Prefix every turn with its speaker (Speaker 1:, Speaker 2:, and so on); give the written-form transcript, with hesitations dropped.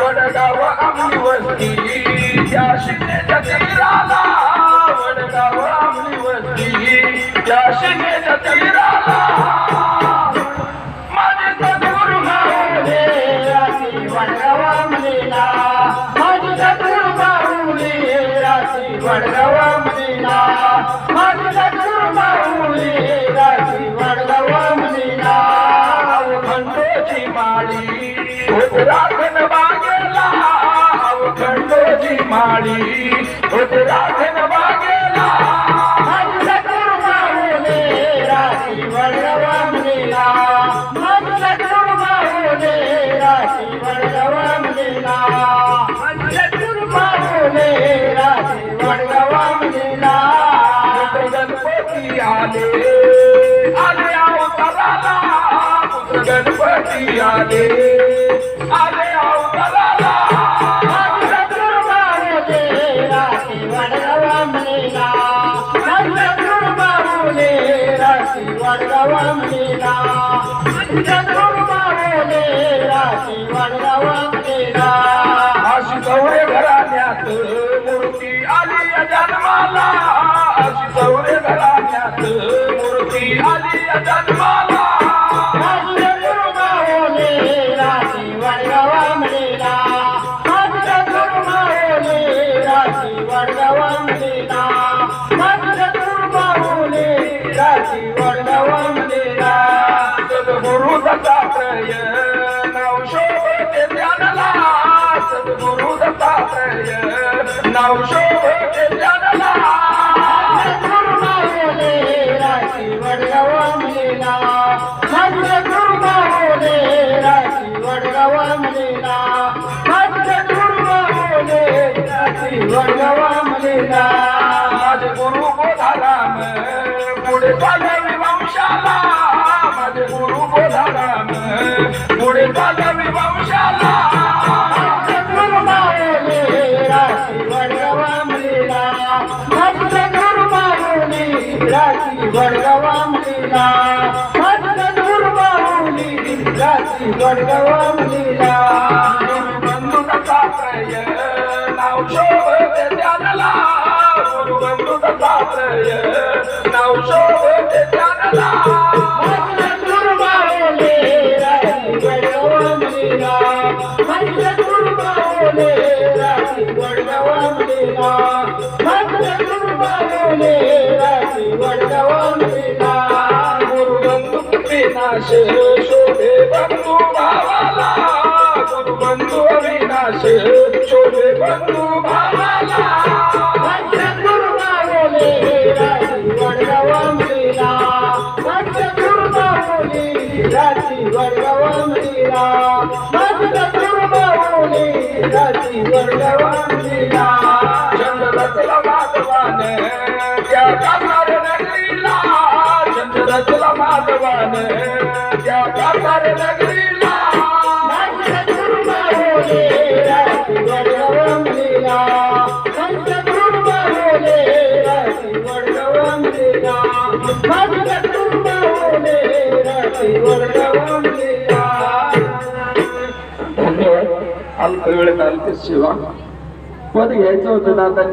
Speaker 1: वडगाव आमली वस्ती त्या शिंदेच्या तीराला वडगाव आमली वस्ती त्या शिंदेच्या तीराला माझे सद्गुरु माऊली राशी वडगाव आमलीला माझे सद्गुरु माऊली राशी वडगाव आमलीला माझे सद्गुरु माऊली राशी वडगाव आमलीला अवखंडोची माळी राखण बागेला अवखंडोची माळी राखण बागेला माझे सद्गुरु माऊली राशी वडगाव आमलीला माझे सद्गुरु माऊली राशी वडगाव आमलीला माझे सद्गुरु माऊली राशी वडगाव आमलीला गणपती आले आले अवताराला गणपती आले आले अवताराला माझे सद्गुरु माऊली राशी वडगाव आमलीला माझे सद्गुरु माऊली राशी वडगाव आमलीला माझे सद्गुरु माऊली राशी वडगाव आमलीला अशी सवरे घराण्यात मूर्ती आली जन्माला अशी सवरे घराण्यात मूर्ती आली जन्माला सद्गुरु दत्तात्रय नाव शोभते ज्ञानला सद्गुरु दत्तात्रय नाव शोभते ज्ञानला सद्गुरु माऊली राशी वडगाव आमलीला माझे सद्गुरु माऊली राशी वडगाव आमलीला माझे सद्गुरु माऊली राशी वडगाव आमलीला माझे गुरु बोधाराम पुढे चालवी वंशाला माझे गुरु बोधाराम पुढे चालवी वंशाला सद्गुरु माऊली राशी वडगाव आमलीला माझे सद्गुरु माऊली राशी वडगाव आमलीला माझे सद्गुरु माऊली राशी वडगाव आमलीला गुरुबंधू दत्तात्रय नाव शोभते ज्ञानला गुरुबंधू दत्तात्रय नाव शोभते ज्ञानला माझे सद्गुरु माऊली राशी वडगाव आमलीला माझे सद्गुरु माऊली राशी वडगाव आमलीला माझे सद्गुरु माऊली राशी वडगाव आमलीला गुरुबंधू विनाश शोभे बंधू भावाला गुरुबंधू अविनाश शोभे बंधू भावाला माझे सद्गुरु माऊली राशी वडगाव आमलीला माझे सद्गुरु माऊली राशी वडगाव आमलीला माझे सद्गुरु माऊली राशी वडगाव आमलीला चंद्र रचला माधवान त्या कासार नगरीला चंद्र रचला माधवान त्या कासार नगरीला माझे सद्गुरु माऊली राशी वडगाव आमलीला माझे सद्गुरु माऊली राशी वडगाव आमलीला माझे सद्गुरु माऊली राशी वडगाव आमलीला धन्यवाद. अल्प वेळेत अल्प सेवा पद घ्यायचं होतं दादा.